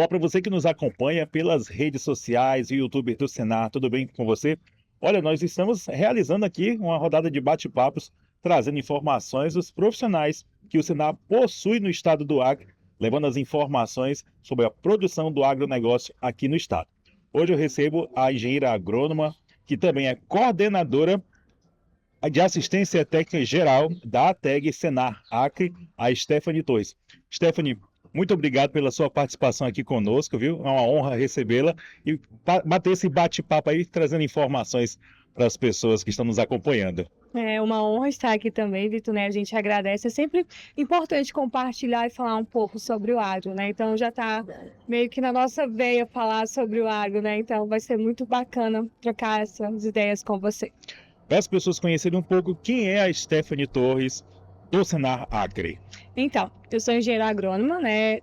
Olá para você que nos acompanha pelas redes sociais e YouTube do Senar, tudo bem com você? Olha, nós estamos realizando aqui uma rodada de bate-papos, trazendo informações dos profissionais que o Senar possui no estado do Acre, levando as informações sobre a produção do agronegócio aqui no estado. Hoje eu recebo a engenheira agrônoma, que também é coordenadora de assistência técnica geral da ATEG Senar Acre, a Stephanie Torres. Stephanie, muito obrigado pela sua participação aqui conosco, viu? É uma honra recebê-la e bater esse bate-papo aí, trazendo informações para as pessoas que estão nos acompanhando. É uma honra estar aqui também, Vitor, né? A gente agradece. É sempre importante compartilhar e falar um pouco sobre o agro, né? Então já está meio que na nossa veia falar sobre o agro, né? Então vai ser muito bacana trocar essas ideias com você. Para as pessoas conhecerem um pouco quem é a Stephanie Torres do Senar Acre. Então, eu sou engenheira agrônoma, né?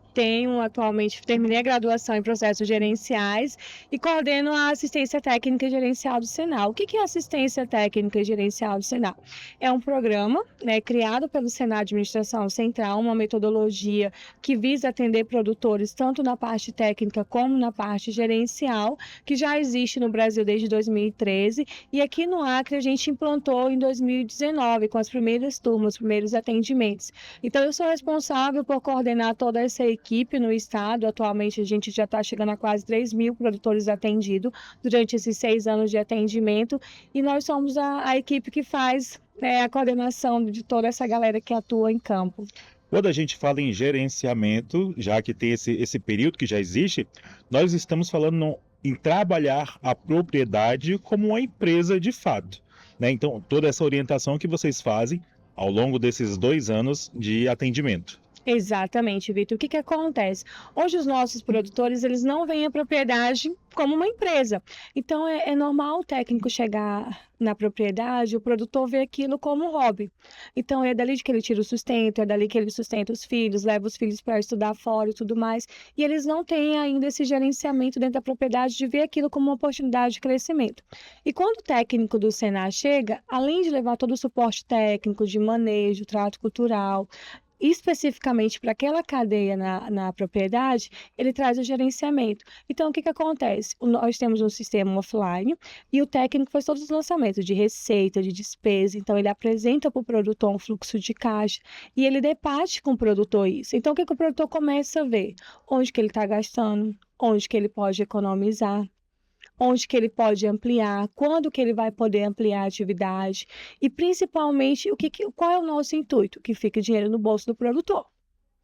Terminei a graduação em processos gerenciais e coordeno a assistência técnica gerencial do Senar. O que é assistência técnica gerencial do Senar? É um programa, né, criado pelo Senar Administração Central, uma metodologia que visa atender produtores tanto na parte técnica como na parte gerencial, que já existe no Brasil desde 2013 e aqui no Acre a gente implantou em 2019 com as primeiras turmas, os primeiros atendimentos. Então, eu sou responsável por coordenar toda essa equipe no estado. Atualmente, a gente já está chegando a quase 3.000 produtores atendidos durante esses 6 anos de atendimento. E nós somos a equipe que faz, né, a coordenação de toda essa galera que atua em campo. Quando a gente fala em gerenciamento, já que tem esse período que já existe, nós estamos falando em trabalhar a propriedade como uma empresa de fato, né? Então, toda essa orientação que vocês fazem ao longo desses 2 anos de atendimento. Exatamente, Vitor. O que acontece? Hoje os nossos produtores, eles não veem a propriedade como uma empresa. Então, é normal o técnico chegar na propriedade, o produtor vê aquilo como um hobby. Então, é dali que ele tira o sustento, é dali que ele sustenta os filhos, leva os filhos para estudar fora e tudo mais. E eles não têm ainda esse gerenciamento dentro da propriedade de ver aquilo como uma oportunidade de crescimento. E quando o técnico do Senar chega, além de levar todo o suporte técnico de manejo, trato cultural, especificamente para aquela cadeia na propriedade, ele traz o gerenciamento. Então, o que acontece? Nós temos um sistema offline e o técnico faz todos os lançamentos de receita, de despesa. Então, ele apresenta para o produtor um fluxo de caixa e ele debate com o produtor isso. Então, o que o produtor começa a ver? Onde que ele está gastando, onde que ele pode economizar, onde que ele pode ampliar, quando que ele vai poder ampliar a atividade e principalmente qual é o nosso intuito? Que fique dinheiro no bolso do produtor.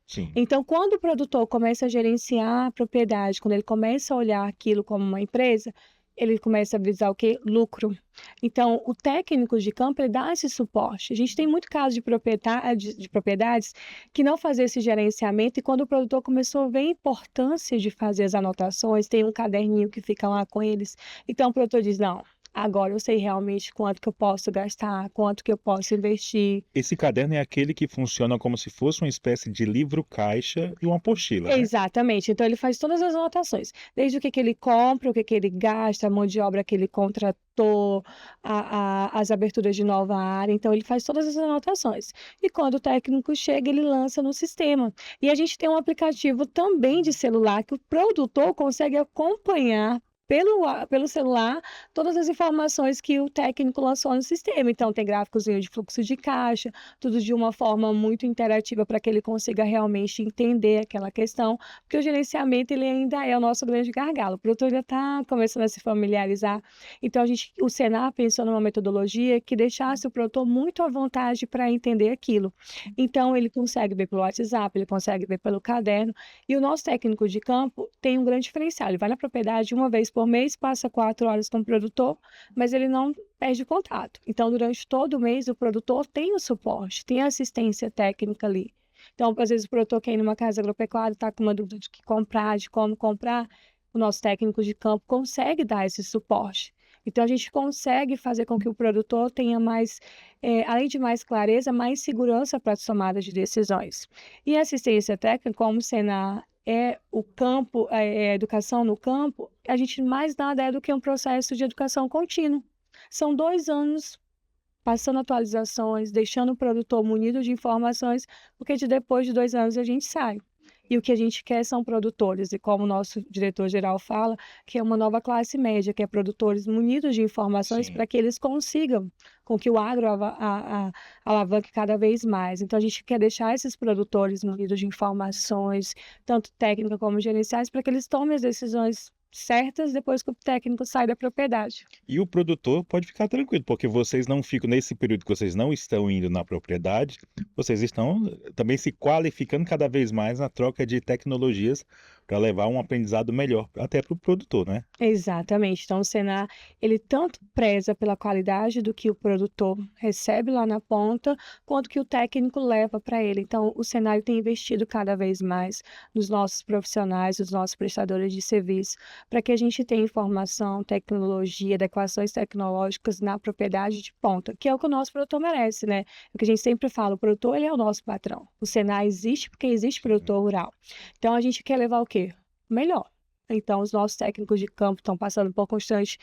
Sim. Então, quando o produtor começa a gerenciar a propriedade, quando ele começa a olhar aquilo como uma empresa, ele começa a visar o quê? Lucro. Então, o técnico de campo, ele dá esse suporte. A gente tem muito caso de propriedades que não faziam esse gerenciamento e quando o produtor começou a ver a importância de fazer as anotações, tem um caderninho que fica lá com eles. Então, o produtor diz, não, agora eu sei realmente quanto que eu posso gastar, quanto que eu posso investir. Esse caderno é aquele que funciona como se fosse uma espécie de livro-caixa e uma apostila, né? Exatamente. Então ele faz todas as anotações, desde o que ele compra, o que ele gasta, a mão de obra que ele contratou, as aberturas de nova área. Então ele faz todas as anotações. E quando o técnico chega, ele lança no sistema. E a gente tem um aplicativo também de celular que o produtor consegue acompanhar pelo celular todas as informações que o técnico lançou no sistema. Então, tem gráficozinho de fluxo de caixa, tudo de uma forma muito interativa para que ele consiga realmente entender aquela questão, porque o gerenciamento ele ainda é o nosso grande gargalo. O produtor ainda está começando a se familiarizar. Então, o Senar pensou numa metodologia que deixasse o produtor muito à vontade para entender aquilo. Então, ele consegue ver pelo WhatsApp, ele consegue ver pelo caderno, e o nosso técnico de campo tem um grande diferencial. Ele vai na propriedade uma vez por mês, passa 4 horas com o produtor, mas ele não perde contato. Então, durante todo o mês, o produtor tem o suporte, tem a assistência técnica ali. Então, às vezes, o produtor quer ir numa casa agropecuária, está com uma dúvida de que comprar, de como comprar, o nosso técnico de campo consegue dar esse suporte. Então, a gente consegue fazer com que o produtor tenha mais, além de mais clareza, mais segurança para a tomada de decisões. E a assistência técnica, como o Senar é o campo, a educação no campo, a gente mais nada é do que um processo de educação contínua. São 2 anos passando atualizações, deixando o produtor munido de informações, porque depois de 2 anos a gente sai. E o que a gente quer são produtores, e como o nosso diretor-geral fala, que é uma nova classe média, que é produtores munidos de informações Sim. para que eles consigam com que o agro alavanque cada vez mais. Então, a gente quer deixar esses produtores munidos de informações, tanto técnicas como gerenciais, para que eles tomem as decisões certas depois que o técnico sai da propriedade. E o produtor pode ficar tranquilo, porque vocês não ficam nesse período que vocês não estão indo na propriedade, vocês estão também se qualificando cada vez mais na troca de tecnologias para levar um aprendizado melhor até para o produtor, né? Exatamente. Então, o Senar, ele tanto preza pela qualidade do que o produtor recebe lá na ponta, quanto que o técnico leva para ele. Então, o Senar tem investido cada vez mais nos nossos profissionais, nos nossos prestadores de serviço, para que a gente tenha informação, tecnologia, adequações tecnológicas na propriedade de ponta, que é o que o nosso produtor merece, né? É o que a gente sempre fala, o produtor, ele é o nosso patrão. O Senar existe porque existe produtor rural. Então, a gente quer levar o quê? O melhor. Então, os nossos técnicos de campo estão passando por constantes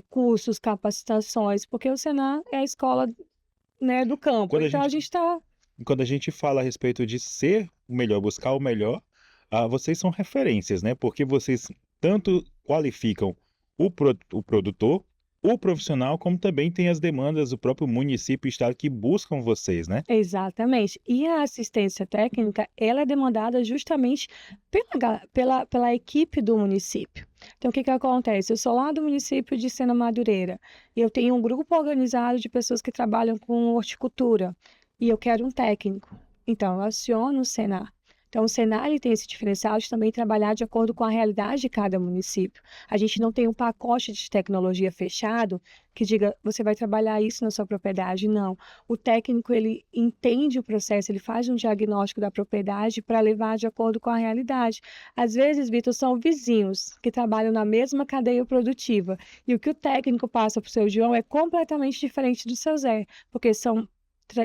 cursos, capacitações, porque o Senar é a escola, né, do campo. Quando a Então, a gente, gente está... quando a gente fala a respeito de ser o melhor, buscar o melhor, vocês são referências, né? Porque vocês tanto qualificam o produtor, o profissional, como também tem as demandas do próprio município e estado que buscam vocês, né? Exatamente. E a assistência técnica, ela é demandada justamente pela equipe do município. Então, o que acontece? Eu sou lá do município de Sena Madureira e eu tenho um grupo organizado de pessoas que trabalham com horticultura e eu quero um técnico. Então, eu aciono o Senar. Então, o Senar ele tem esse diferencial de também trabalhar de acordo com a realidade de cada município. A gente não tem um pacote de tecnologia fechado que diga, você vai trabalhar isso na sua propriedade. Não. O técnico, ele entende o processo, ele faz um diagnóstico da propriedade para levar de acordo com a realidade. Às vezes, Vitor, são vizinhos que trabalham na mesma cadeia produtiva. E o que o técnico passa para o seu João é completamente diferente do seu Zé, porque são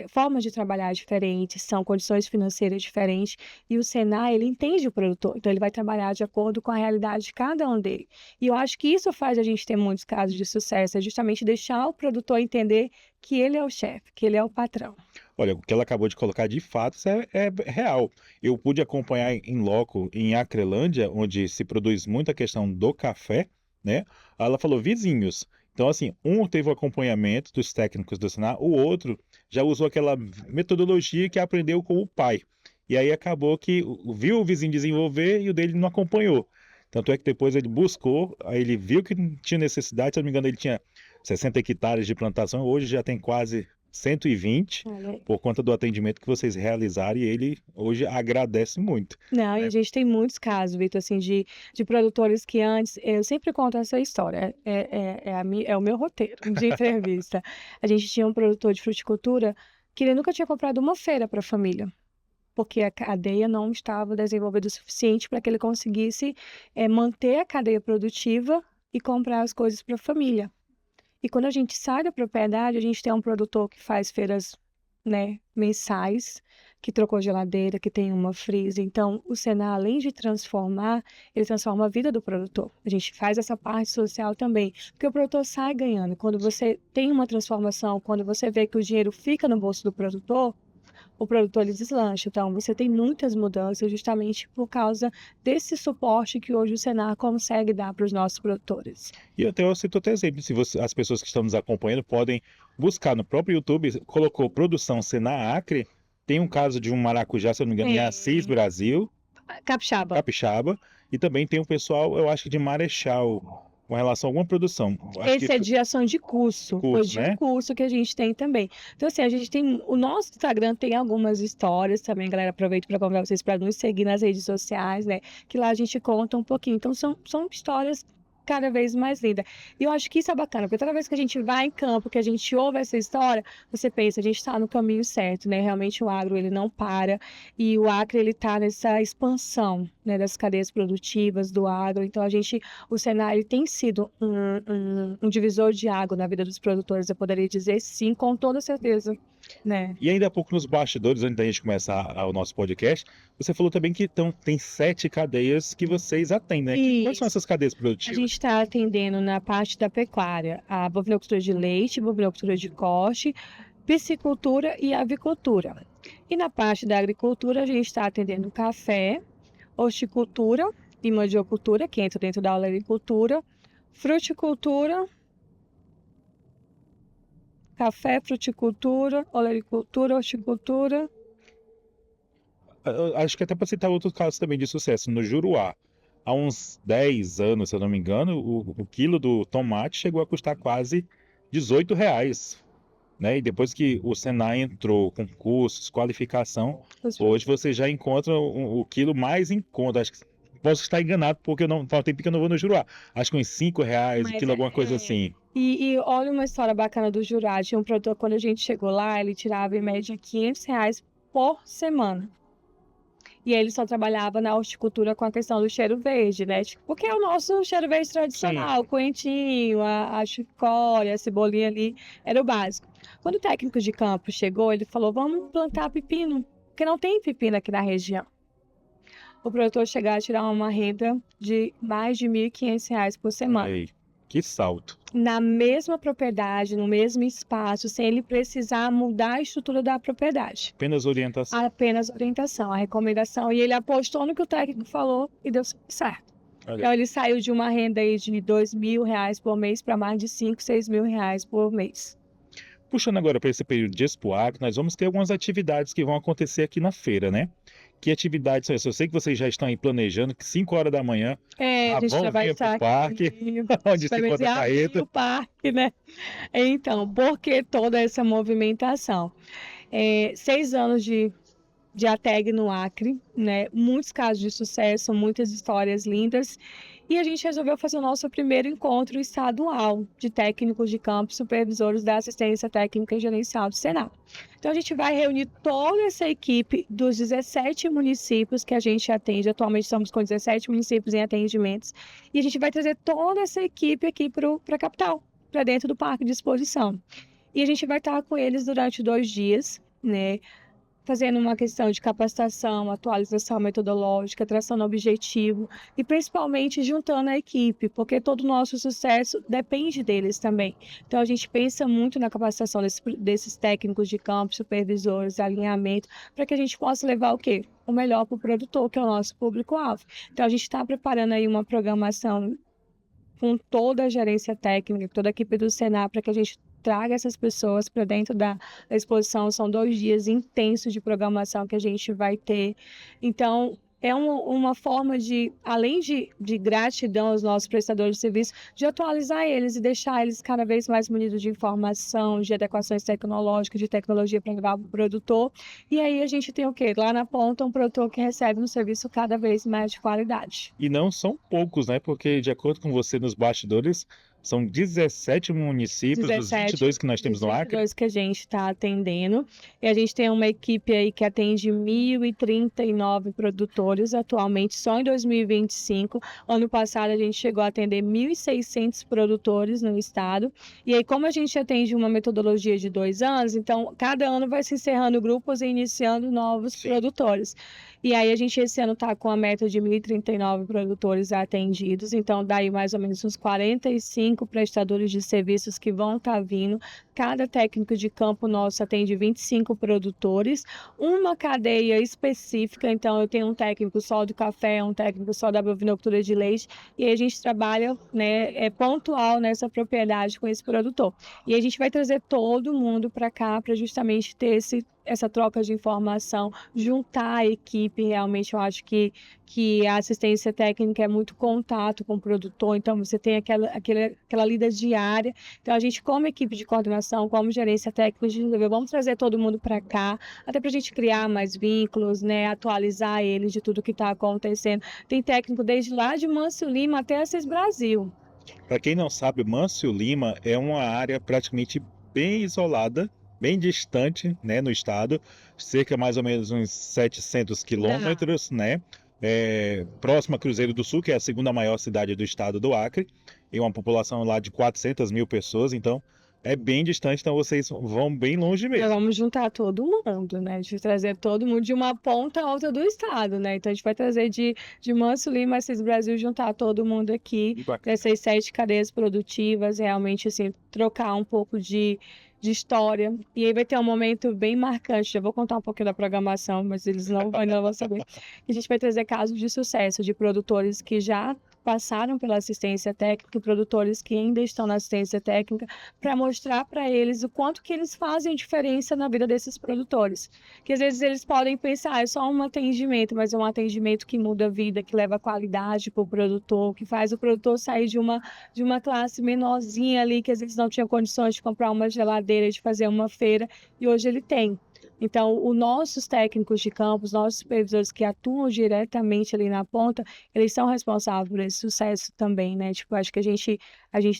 formas de trabalhar diferentes, são condições financeiras diferentes, e o Senar, ele entende o produtor, então ele vai trabalhar de acordo com a realidade de cada um dele. E eu acho que isso faz a gente ter muitos casos de sucesso, é justamente deixar o produtor entender que ele é o chefe, que ele é o patrão. Olha, o que ela acabou de colocar de fato isso é real. Eu pude acompanhar em loco em Acrelândia, onde se produz muita questão do café, né? Ela falou vizinhos. Então, assim, um teve o acompanhamento dos técnicos do Senar, o outro já usou aquela metodologia que aprendeu com o pai. E aí acabou que viu o vizinho desenvolver e o dele não acompanhou. Tanto é que depois ele buscou, aí ele viu que não tinha necessidade, se eu não me engano, ele tinha 60 hectares de plantação, hoje já tem quase 120 Olha, por conta do atendimento que vocês realizaram e ele hoje agradece muito, não, e a né? gente tem muitos casos, Vitor, assim, de produtores que antes, eu sempre conto essa história, é o meu roteiro de entrevista. A gente tinha um produtor de fruticultura que ele nunca tinha comprado uma feira para a família, porque a cadeia não estava desenvolvida o suficiente para que ele conseguisse manter a cadeia produtiva e comprar as coisas para a família. E quando a gente sai da propriedade, a gente tem um produtor que faz feiras, né, mensais, que trocou geladeira, que tem uma freezer. Então, o Senar, além de transformar, ele transforma a vida do produtor. A gente faz essa parte social também, porque o produtor sai ganhando. Quando você tem uma transformação, quando você vê que o dinheiro fica no bolso do produtor, o produtor ele deslancha. Então, você tem muitas mudanças justamente por causa desse suporte que hoje o Senar consegue dar para os nossos produtores. E até eu cito até exemplo, se as pessoas que estão nos acompanhando podem buscar no próprio YouTube, colocou produção Senar Acre, tem um caso de um maracujá, se eu não me engano, em Assis, É, Brasil, capixaba. Capixaba, e também tem um pessoal, eu acho que de Marechal, com relação a alguma produção, acho que Esse é de ação de curso, foi curso, de um né? curso que a gente tem também. Então, assim, a gente tem. O nosso Instagram tem algumas histórias também, galera. Aproveito para convidar vocês para nos seguir nas redes sociais, né? Que lá a gente conta um pouquinho. Então, são histórias cada vez mais lindas. E eu acho que isso é bacana, porque toda vez que a gente vai em campo, que a gente ouve essa história, você pensa, a gente está no caminho certo, né? Realmente o agro, ele não para. E o Acre, ele está nessa expansão, né? Das cadeias produtivas do agro. Então, o Senar, ele tem sido um divisor de água na vida dos produtores, eu poderia dizer sim, com toda certeza, né? E ainda há pouco nos bastidores, antes da gente começar o nosso podcast, você falou também que tem 7 cadeias que vocês atendem, né? Quais são Isso. essas cadeias A produtivas? gente está atendendo na parte da pecuária, a bovinocultura de leite, bovinocultura de corte, piscicultura e avicultura. E na parte da agricultura, a gente está atendendo café, horticultura e mandiocultura, que entra dentro da olericultura, fruticultura, café, fruticultura, olericultura, horticultura. Eu acho que até para citar outros casos também de sucesso, no Juruá, há uns 10 anos, se eu não me engano, o quilo do tomate chegou a custar quase R$ 18, né? E depois que o Senai entrou com cursos, qualificação, hoje você já encontra o quilo mais em conta. Acho que posso estar enganado, porque eu não, faz tempo que eu não vou no Juruá. Acho que uns R$ 5 o Mas quilo, alguma coisa assim. E olha uma história bacana do Jurá. Tinha um produtor, quando a gente chegou lá, ele tirava em média R$ 500 por semana. E ele só trabalhava na horticultura com a questão do cheiro verde, né? Porque é o nosso cheiro verde tradicional, o coentinho, a chicória, a cebolinha ali, era o básico. Quando o técnico de campo chegou, ele falou, vamos plantar pepino, porque não tem pepino aqui na região. O produtor chegar a tirar uma renda de mais de R$ 1.500 por semana. Ei, que salto. Na mesma propriedade, no mesmo espaço, sem ele precisar mudar a estrutura da propriedade. Apenas orientação. Apenas orientação, a recomendação. E ele apostou no que o técnico falou e deu certo. Olha, Então ele saiu de uma renda aí de R$ 2.000 por mês para mais de R$ 5.000, R$ 6.000 por mês. puxando agora para esse período de Expo Agro, nós vamos ter algumas atividades que vão acontecer aqui na feira, né? Que atividades são essas? Eu sei que vocês já estão aí planejando que 5 horas da manhã A gente já vai vir estar para o parque, aqui, onde se vai encontra a abrir carreta. o parque, né? Então, por que toda essa movimentação? 6 anos de ATEG no Acre, né? Muitos casos de sucesso, muitas histórias lindas. E a gente resolveu fazer o nosso primeiro encontro estadual de técnicos de campo, supervisores da assistência técnica e gerencial do Senado. Então a gente vai reunir toda essa equipe dos 17 municípios que a gente atende. Atualmente estamos com 17 municípios em atendimentos. E a gente vai trazer toda essa equipe aqui para a capital, para dentro do parque de exposição. E a gente vai estar com eles durante 2 dias, né? Fazendo uma questão de capacitação, atualização metodológica, tração objetivo e principalmente juntando a equipe, porque todo o nosso sucesso depende deles também. Então a gente pensa muito na capacitação desses técnicos de campo, supervisores, alinhamento, para que a gente possa levar o quê? O melhor para o produtor, que é o nosso público-alvo. Então a gente está preparando aí uma programação com toda a gerência técnica, toda a equipe do Senar, para que a gente traga essas pessoas para dentro da exposição. São 2 dias intensos de programação que a gente vai ter. Então, é uma forma de, além de gratidão aos nossos prestadores de serviço, de atualizar eles e deixar eles cada vez mais munidos de informação, de adequações tecnológicas, de tecnologia para levar para o produtor. E aí a gente tem o quê? Lá na ponta, um produtor que recebe um serviço cada vez mais de qualidade. E não são poucos, né? Porque, de acordo com você nos bastidores, são 17 municípios dos 22 que nós temos no Acre. 22 que a gente está atendendo. E a gente tem uma equipe aí que atende 1.039 produtores atualmente, só em 2025. Ano passado a gente chegou a atender 1.600 produtores no estado. E aí, como a gente atende uma metodologia de 2 anos, então cada ano vai se encerrando grupos e iniciando novos produtores. E aí a gente esse ano está com a meta de 1.039 produtores atendidos, então daí mais ou menos uns 45 prestadores de serviços que vão estar vindo. Cada técnico de campo nosso atende 25 produtores, uma cadeia específica, então eu tenho um técnico só do café, um técnico só da bovinocultura de leite, e aí a gente trabalha, né, pontual nessa propriedade com esse produtor. E a gente vai trazer todo mundo para cá para justamente ter essa troca de informação, juntar a equipe. Realmente eu acho que a assistência técnica é muito contato com o produtor, então você tem aquela lida diária. Então a gente, como equipe de coordenação, como gerência técnica, a gente vamos trazer todo mundo para cá, até para a gente criar mais vínculos, né, atualizar eles de tudo que está acontecendo. Tem técnico desde lá de Mâncio Lima até Assis Brasil. Para quem não sabe, Mâncio Lima é uma área praticamente bem isolada, bem distante, né, no estado, cerca mais ou menos uns 700 quilômetros, né, próximo a Cruzeiro do Sul, que é a segunda maior cidade do estado do Acre, e uma população lá de 400 mil pessoas, então é bem distante, então vocês vão bem longe mesmo. Nós vamos juntar todo mundo, né? A gente vai trazer todo mundo de uma ponta a outra do estado, né? Então a gente vai trazer de Mâncio Lima, Assis Brasil, juntar todo mundo aqui, dessas 7 cadeias produtivas, realmente assim, trocar um pouco de de história. E aí vai ter um momento bem marcante. Já vou contar um pouquinho da programação, mas eles ainda não vão saber. A gente vai trazer casos de sucesso de produtores que já passaram pela assistência técnica e produtores que ainda estão na assistência técnica, para mostrar para eles o quanto que eles fazem diferença na vida desses produtores. Que às vezes eles podem pensar, é só um atendimento, mas é um atendimento que muda a vida, que leva qualidade para o produtor, que faz o produtor sair de uma classe menorzinha ali, que às vezes não tinha condições de comprar uma geladeira, de fazer uma feira, e hoje ele tem. Então, os nossos técnicos de campo, os nossos supervisores que atuam diretamente ali na ponta, eles são responsáveis por esse sucesso também, né? Tipo, acho que a gente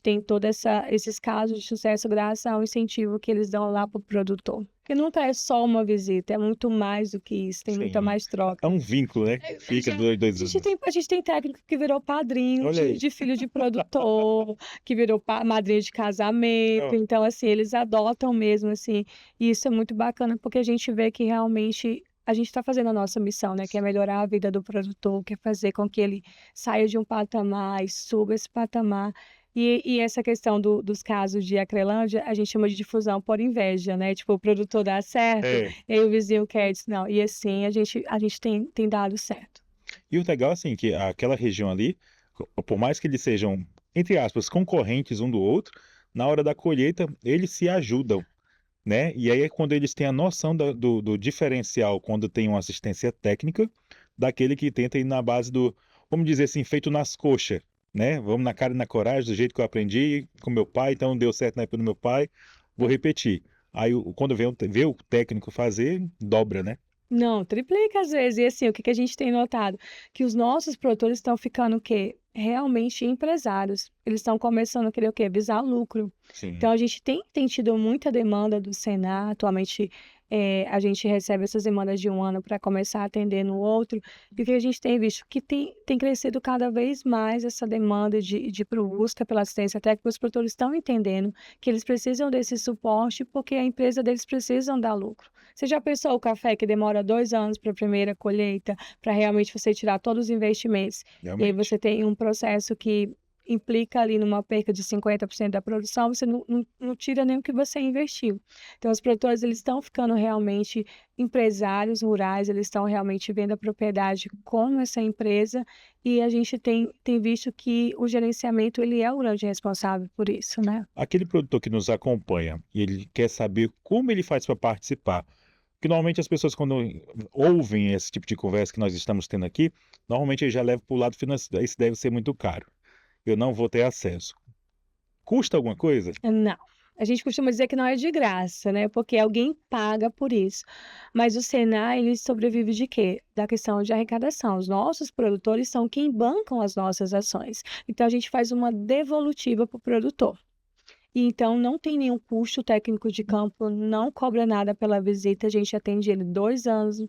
tem todos esses casos de sucesso graças ao incentivo que eles dão lá para o produtor. Porque nunca é só uma visita, é muito mais do que isso, tem muita Sim. mais troca. É um vínculo, né? Que fica dois A anos. gente tem técnico que virou padrinho Olha aí. de filho de produtor, que virou madrinha de casamento. Então, assim, eles adotam mesmo, assim. E isso é muito bacana, porque a gente vê que realmente a gente está fazendo a nossa missão, né? Que é melhorar a vida do produtor, que é fazer com que ele saia de um patamar e suba esse patamar. E essa questão dos casos de Acrelândia, a gente chama de difusão por inveja, né? Tipo, o produtor dá certo, É. e aí o vizinho quer, diz, não. E assim, a gente tem dado certo. E o legal, assim, que aquela região ali, por mais que eles sejam, entre aspas, concorrentes um do outro, na hora da colheita, eles se ajudam, né? E aí é quando eles têm a noção do diferencial, quando tem uma assistência técnica, daquele que tenta ir na base do, vamos dizer assim, feito nas coxas, né? Vamos na cara e na coragem, do jeito que eu aprendi com meu pai, então deu certo na época do meu pai, vou repetir. Aí, quando vê o técnico fazer, dobra, né? Não, triplica às vezes. E assim, o que que a gente tem notado? Que os nossos produtores estão ficando o quê? Realmente empresários. Eles estão começando a querer o quê? Visar lucro. Sim. Então, a gente tem tido muita demanda do Senar. Atualmente, a gente recebe essas demandas de um ano para começar a atender no outro. E o que a gente tem visto? Que tem crescido cada vez mais essa demanda de busca pela assistência técnica. Os produtores estão entendendo que eles precisam desse suporte porque a empresa deles precisam dar lucro. Você já pensou o café que demora 2 anos para a primeira colheita, para realmente você tirar todos os investimentos? E aí Realmente. você tem um processo que implica ali numa perca de 50% da produção, você não tira nem o que você investiu. Então, os produtores, eles estão ficando realmente empresários rurais, eles estão realmente vendo a propriedade com essa empresa, e a gente tem visto que o gerenciamento, ele é o grande responsável por isso, né? Aquele produtor que nos acompanha e ele quer saber como ele faz para participar, porque normalmente as pessoas quando ouvem esse tipo de conversa que nós estamos tendo aqui, normalmente ele já leva para o lado financeiro, isso deve ser muito caro, eu não vou ter acesso. Custa alguma coisa? Não. A gente costuma dizer que não é de graça, né? Porque alguém paga por isso. Mas o Senai, ele sobrevive de quê? Da questão de arrecadação. Os nossos produtores são quem bancam as nossas ações. Então, a gente faz uma devolutiva para o produtor. E então, não tem nenhum custo, o técnico de campo não cobra nada pela visita. A gente atende ele 2 anos,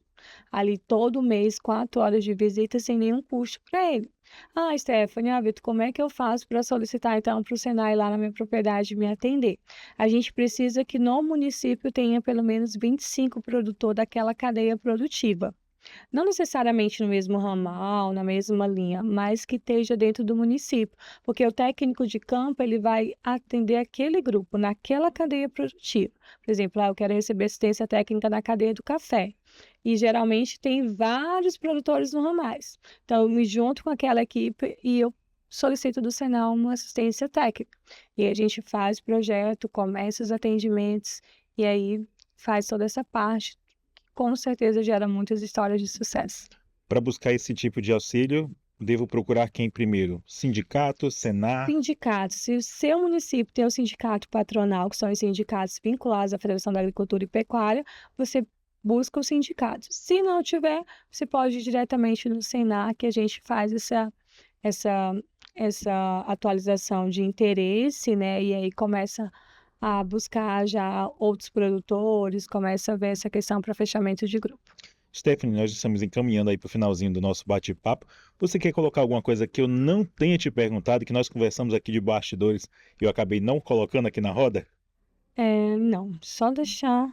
ali todo mês, 4 horas de visita, sem nenhum custo para ele. Ah, Stephanie, Vitor, como é que eu faço para solicitar, então, para o Senai lá na minha propriedade me atender? A gente precisa que no município tenha pelo menos 25 produtores daquela cadeia produtiva. Não necessariamente no mesmo ramal, na mesma linha, mas que esteja dentro do município, porque o técnico de campo, ele vai atender aquele grupo, naquela cadeia produtiva. Por exemplo, eu quero receber assistência técnica na cadeia do café. E geralmente tem vários produtores no ramais. Então, eu me junto com aquela equipe e eu solicito do Senai uma assistência técnica. E a gente faz o projeto, começa os atendimentos, e aí faz toda essa parte, com certeza gera muitas histórias de sucesso. Para buscar esse tipo de auxílio, devo procurar quem primeiro? Sindicato, Senar? Sindicatos. Se o seu município tem o sindicato patronal, que são os sindicatos vinculados à Federação da Agricultura e Pecuária, você busca os sindicatos. Se não tiver, você pode ir diretamente no Senar, que a gente faz essa, essa atualização de interesse, né? E aí começa a buscar já outros produtores, começa a ver essa questão para fechamento de grupo. Stephanie, nós estamos encaminhando aí para o finalzinho do nosso bate-papo. Você quer colocar alguma coisa que eu não tenha te perguntado, que nós conversamos aqui de bastidores e eu acabei não colocando aqui na roda? Não, só deixar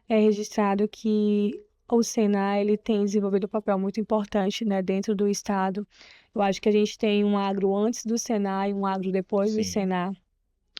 registrado que o Senai, ele tem desenvolvido um papel muito importante, né, dentro do estado. Eu acho que a gente tem um agro antes do Senai, um agro depois do Sim. Senai.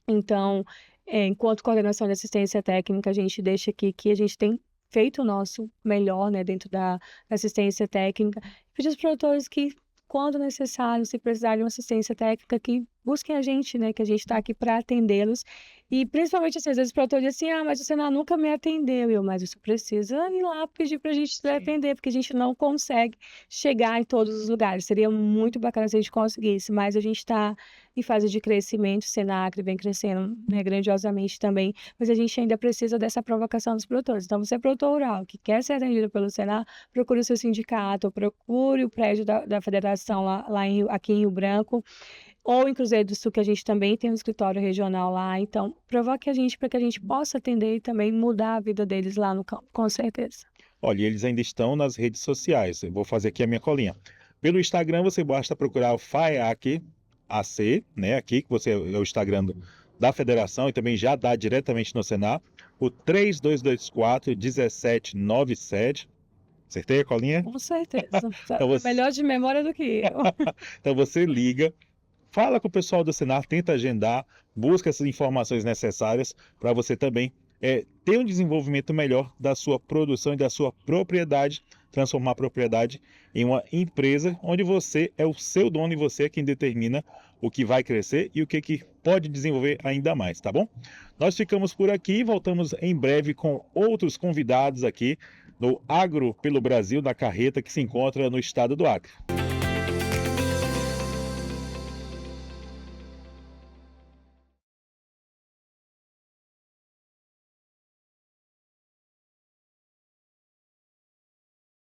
Então, enquanto coordenação de assistência técnica, a gente deixa aqui que a gente tem feito o nosso melhor, né, dentro da assistência técnica. Pedir aos produtores que, quando necessário, se precisarem de uma assistência técnica, que busquem a gente, né, que a gente está aqui para atendê-los. E principalmente, assim, às vezes o produtor diz assim, mas o Senar nunca me atendeu. Mas isso precisa ir lá pedir para a gente te atender, porque a gente não consegue chegar em todos os lugares. Seria muito bacana se a gente conseguisse, mas a gente está em fase de crescimento, o Senacre vem crescendo, né, grandiosamente também, mas a gente ainda precisa dessa provocação dos produtores. Então, você é produtor rural que quer ser atendido pelo Senar, procure o seu sindicato, procure o prédio da federação aqui em Rio Branco, ou em Cruzeiro do Sul, que a gente também tem um escritório regional lá. Então, provoque a gente para que a gente possa atender e também mudar a vida deles lá no campo, com certeza. Olha, eles ainda estão nas redes sociais. Eu vou fazer aqui a minha colinha. Pelo Instagram, você basta procurar o FAEAC AC, né? Aqui, que você é o Instagram da federação e também já dá diretamente no Senar. O 3224-1797. Acertei a colinha? Com certeza. Então você, Melhor de memória do que eu. então você liga, fala com o pessoal do Senar, tenta agendar, busca essas informações necessárias para você também ter um desenvolvimento melhor da sua produção e da sua propriedade, transformar a propriedade em uma empresa onde você é o seu dono e você é quem determina o que vai crescer e o que pode desenvolver ainda mais, tá bom? Nós ficamos por aqui e voltamos em breve com outros convidados aqui no Agro pelo Brasil, na carreta que se encontra no estado do Acre.